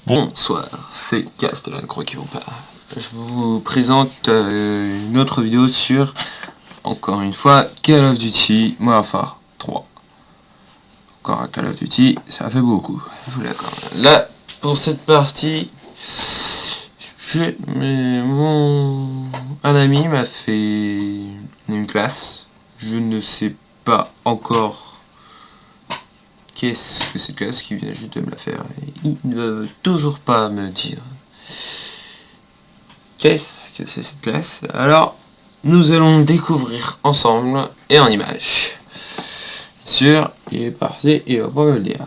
Bonsoir, c'est Castellan Croix qui vous parle. Je vous présente une autre vidéo sur, encore une fois, Call of Duty Modern Warfare 3. Encore un Call of Duty, ça fait beaucoup, je vous l'accorde. Là, pour cette partie, un ami m'a fait une classe. Je ne sais pas encore qu'est-ce que cette classe, qui vient juste de me la faire. Et il ne veut toujours pas me dire qu'est-ce que c'est cette classe. Alors, nous allons découvrir ensemble et en images. Sûr, il est parti, il va pas me le dire.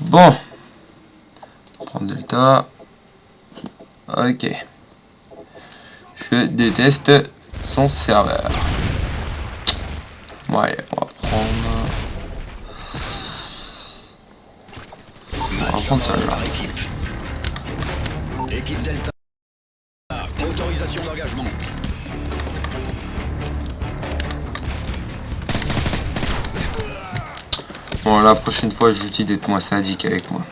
Bon. Prendre Delta. Ok. Je déteste son serveur. Bon, allez, on va prendre... On va prendre celle-là. Équipe Delta, autorisation d'engagement. Bon, la prochaine fois, je vous dis d'être moins sadique avec moi.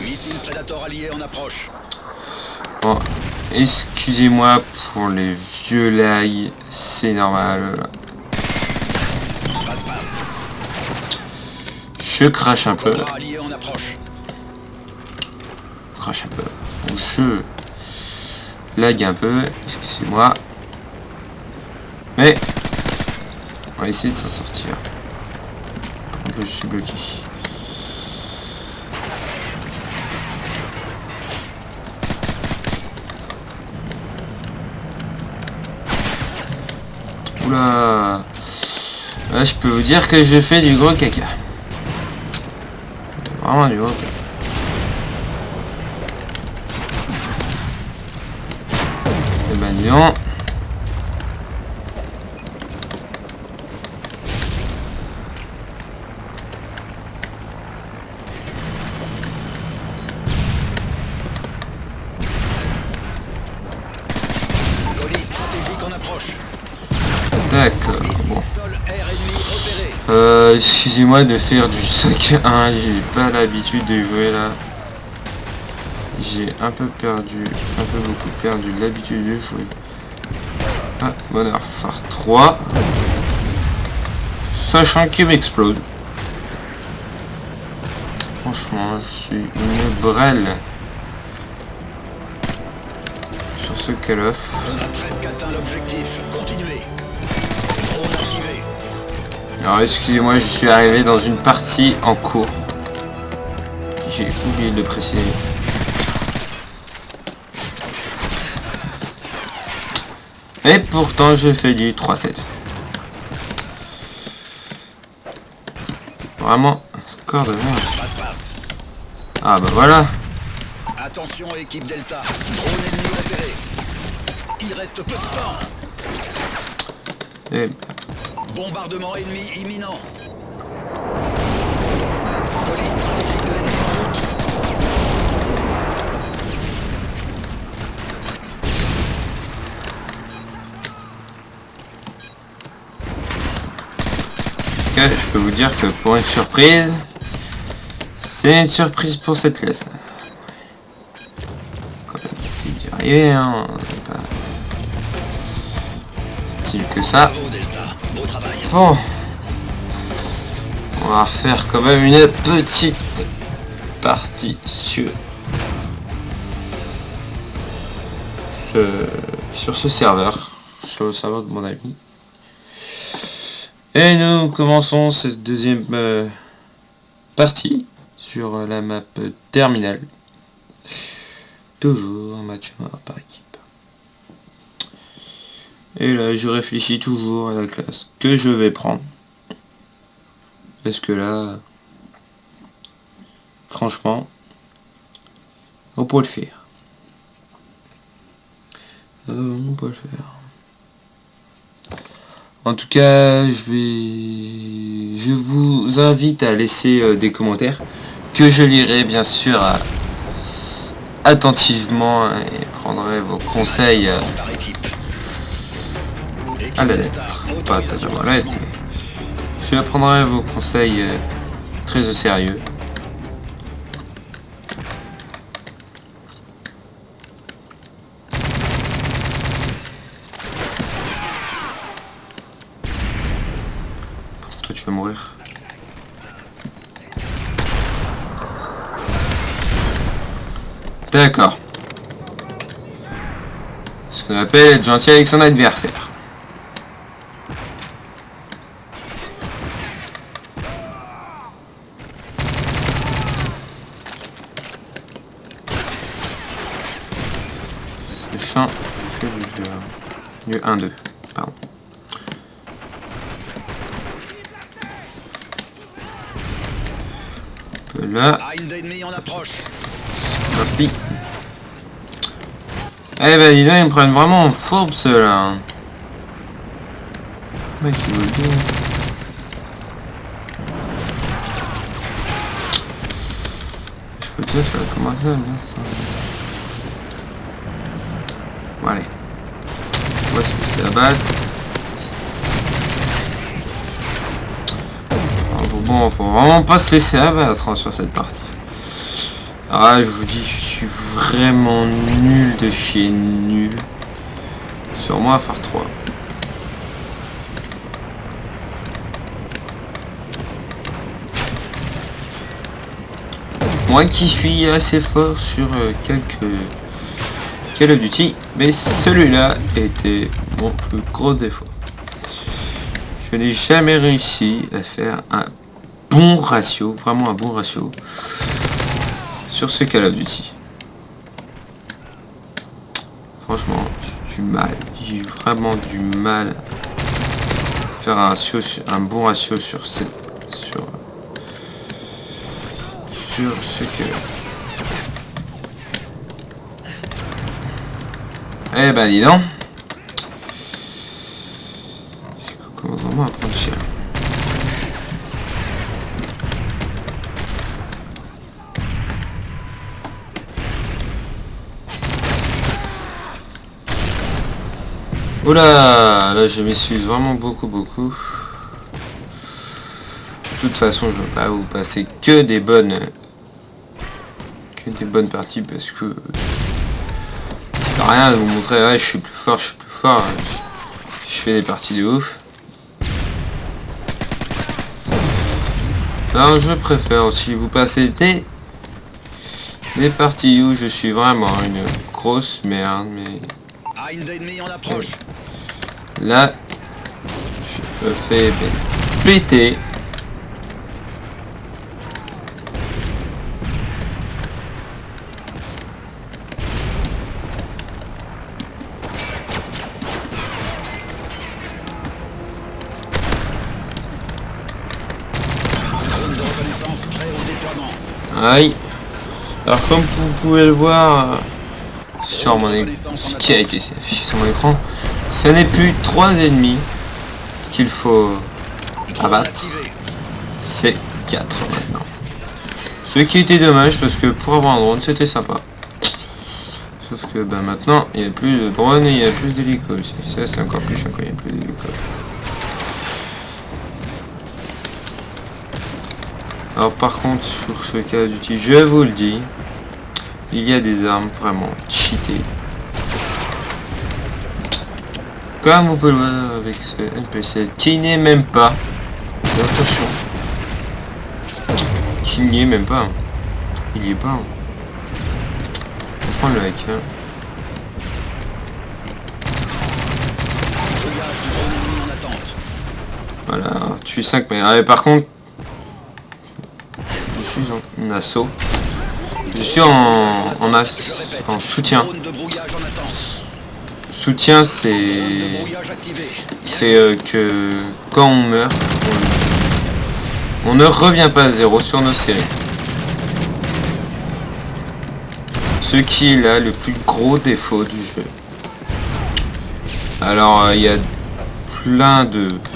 Missile Predator allié en approche. Bon, excusez-moi pour les vieux lags, c'est normal. Passe. Je crache un peu. Allié en approche. Crache un peu. Donc je lag un peu, excusez-moi. Mais on va essayer de s'en sortir. Par contre là je suis bloqué. Oula. Là je peux vous dire que je fais du gros caca. Vraiment du gros caca. Et ben disons. Police stratégique en approche. D'accord. Missile Bon. sol air ennemi repéré. Excusez-moi de faire du 5-1, j'ai pas l'habitude de jouer là. J'ai un peu beaucoup perdu l'habitude de jouer. Ah, Modern Warfare 3. Sachant qu'il m'explose. Franchement, je suis une brêle sur ce Call of. On a presque atteint l'objectif. Continuez. Drone activé. Alors excusez-moi, je suis arrivé dans une partie en cours. J'ai oublié de le préciser. Et pourtant je fais du 3-7. Vraiment, score de merde. Passe. Ah bah voilà. Attention équipe Delta. Drone ennemi repéré. Il reste peu de temps. Et Bombardement ennemi imminent. Police stratégique de l'ennemi en route. je peux vous dire que pour une surprise, c'est une surprise pour cette classe. Quand même essayer d'y arriver, hein. C'est pas utile que ça. Bravo Delta. Beau travail. Bon. On va refaire quand même une petite partie sur ce serveur. Sur le serveur de mon ami. Et nous commençons cette deuxième partie sur la map terminale. Toujours un match mort par équipe. Et là je réfléchis toujours à la classe que je vais prendre. Parce que là, franchement, on peut le faire. On peut le faire. En tout cas, je vous invite à laisser des commentaires que je lirai bien sûr attentivement et prendrai vos conseils Par équipe. à la lettre. Pas totalement à la lettre, mais je prendrai vos conseils très au sérieux. vais mourir. D'accord. Ce qu'on appelle être gentil avec son adversaire. C'est chiant, je fais du 1-2, pardon. Là, c'est parti. Eh ben dis donc, ils me prennent vraiment en fourbe ceux-là. Mec, il veut le dire. Je peux dire que ça va commencer à bien ça. Bon allez. On va se laisser abattre. Bon, faut vraiment pas se laisser abattre hein, sur cette partie. Ah, je vous dis, je suis vraiment nul de chez nul. Sur moi à faire 3. Moi qui suis assez fort sur quelques Call of Duty, mais celui-là était mon plus gros défaut. Je n'ai jamais réussi à faire un bon ratio, vraiment un bon ratio sur ce Call of Duty. Franchement, j'ai du mal, j'ai vraiment du mal à faire un ratio, un bon ratio sur ce que. Eh ben dis donc. C'est qu'on commence vraiment à prendre cher. Oula, là je m'excuse vraiment beaucoup. De toute façon je ne vais pas vous passer que des bonnes parties parce que ça sert à rien de vous montrer ouais je suis plus fort, je fais des parties de ouf. Alors je préfère aussi vous passer des parties où je suis vraiment une grosse merde, mais là je me fais péter. Aïe. Alors comme vous pouvez le voir sur mon écran, ce qui a été affiché sur mon écran, ce n'est plus 3 ennemis qu'il faut abattre, c'est 4 maintenant. Ce qui était dommage parce que pour avoir un drone c'était sympa. Sauf que bah, maintenant il n'y a plus de drone et il y a plus d'hélicos aussi. Ça c'est encore plus chiant quand il n'y a plus d'hélicos. Alors par contre sur ce cas d'outil, je vous le dis, il y a des armes vraiment cheatées. Comme vous pouvez le voir avec ce NPC qui n'est même pas, attention, qui n'y est même pas, il y est pas. On va prendre le hack. Voilà, tu suis 5 mais ah, par contre je suis en assaut. Je suis en soutien. Soutien c'est que quand on meurt, on ne revient pas à zéro sur nos séries. Ce qui est là le plus gros défaut du jeu. Alors il y a plein d'hélicos.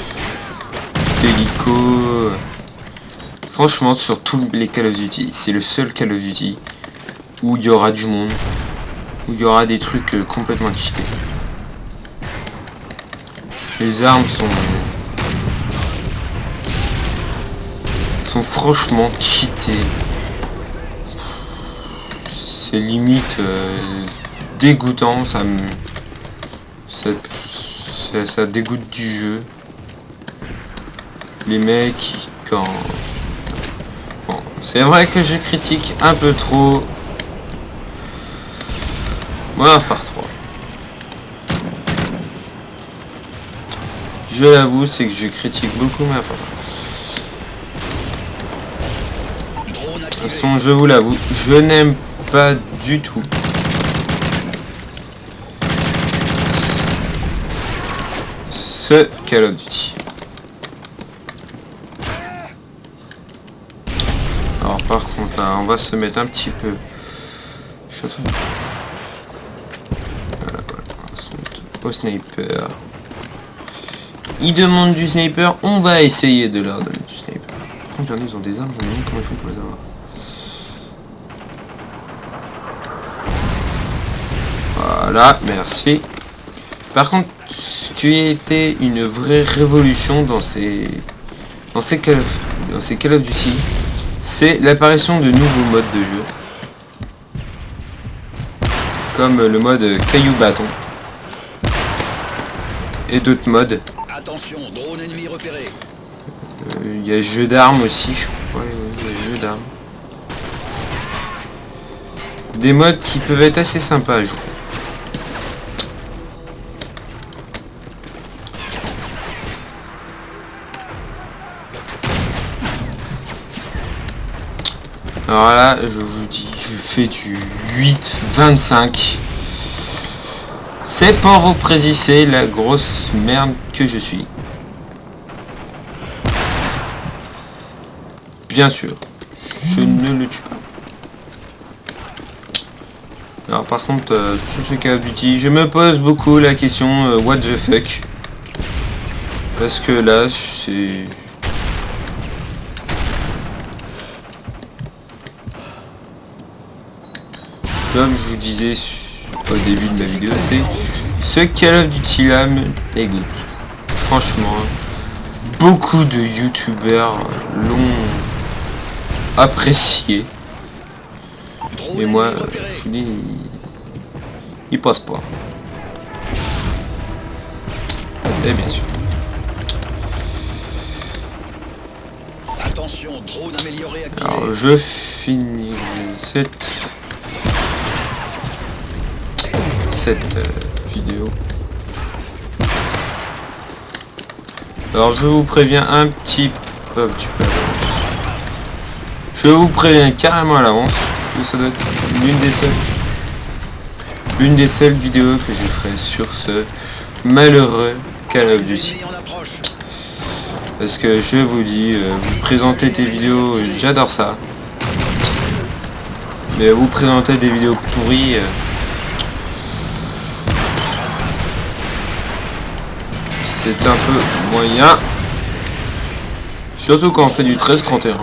Franchement sur tous les Call of Duty, c'est le seul Call of Duty où il y aura du monde, où il y aura des trucs complètement cheatés. Les armes sont franchement cheatées. C'est limite dégoûtant, ça dégoûte du jeu. les mecs quand... Bon, c'est vrai que je critique un peu trop Modern Warfare 3. Je l'avoue, c'est que je critique beaucoup Modern Warfare 3. De toute façon, je vous l'avoue, je n'aime pas du tout ce Call of Duty. Alors par contre là, on va se mettre un petit peu... Voilà, on va se mettre au sniper. Ils demandent du sniper, on va essayer de leur donner du sniper. Par contre, ils ont des armes, je me demande comment ils font pour les avoir. Voilà, merci. Par contre, ce qui a été une vraie révolution dans ces Call of Duty, c'est l'apparition de nouveaux modes de jeu. Comme le mode caillou bâton. Et d'autres modes. Attention, drone ennemi repéré. Il y a jeu d'armes aussi, je crois. Il y a jeu d'armes. Des modes qui peuvent être assez sympas à jouer. Alors là, je vous dis, je fais du 8-25. C'est pour vous préciser la grosse merde que je suis. Bien sûr, je ne le tue pas. Alors par contre, sur ce Call of Duty, je me pose beaucoup la question what the fuck. Parce que là, c'est... Comme je vous disais au début de ma vidéo, c'est ce Call of Duty là me dégoûte. Franchement, beaucoup de youtubeurs l'ont apprécié. Mais moi, je vous dis, il passe pas. Et bien sûr. Attention, drone amélioré activé. Alors je finis cette vidéo. Alors je vous préviens un petit peu. Je vous préviens carrément à l'avance que ça doit être l'une des seules vidéos que je ferai sur ce malheureux Call of Duty. Parce que je vous dis, vous présentez des vidéos, j'adore ça. Mais vous présentez des vidéos pourries. C'est un peu moyen. Surtout quand on fait du 13-31.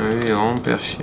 Oui, vraiment perché.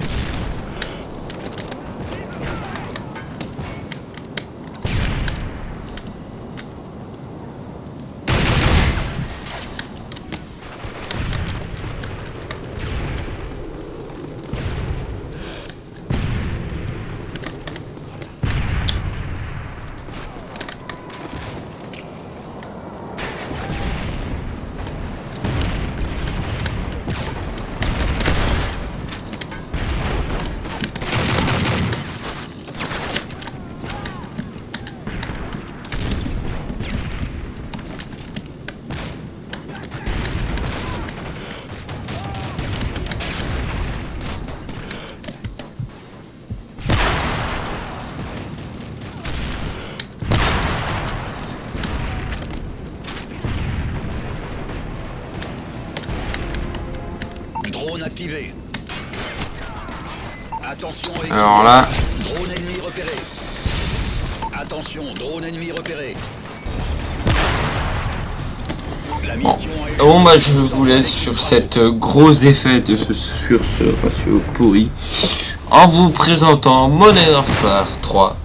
Drone activé. Attention. Alors là, drone ennemi repéré. Attention, drone ennemi repéré. Bon bah je vous laisse sur cette grosse défaite sur ce ratio pourri en vous présentant Modern Warfare 3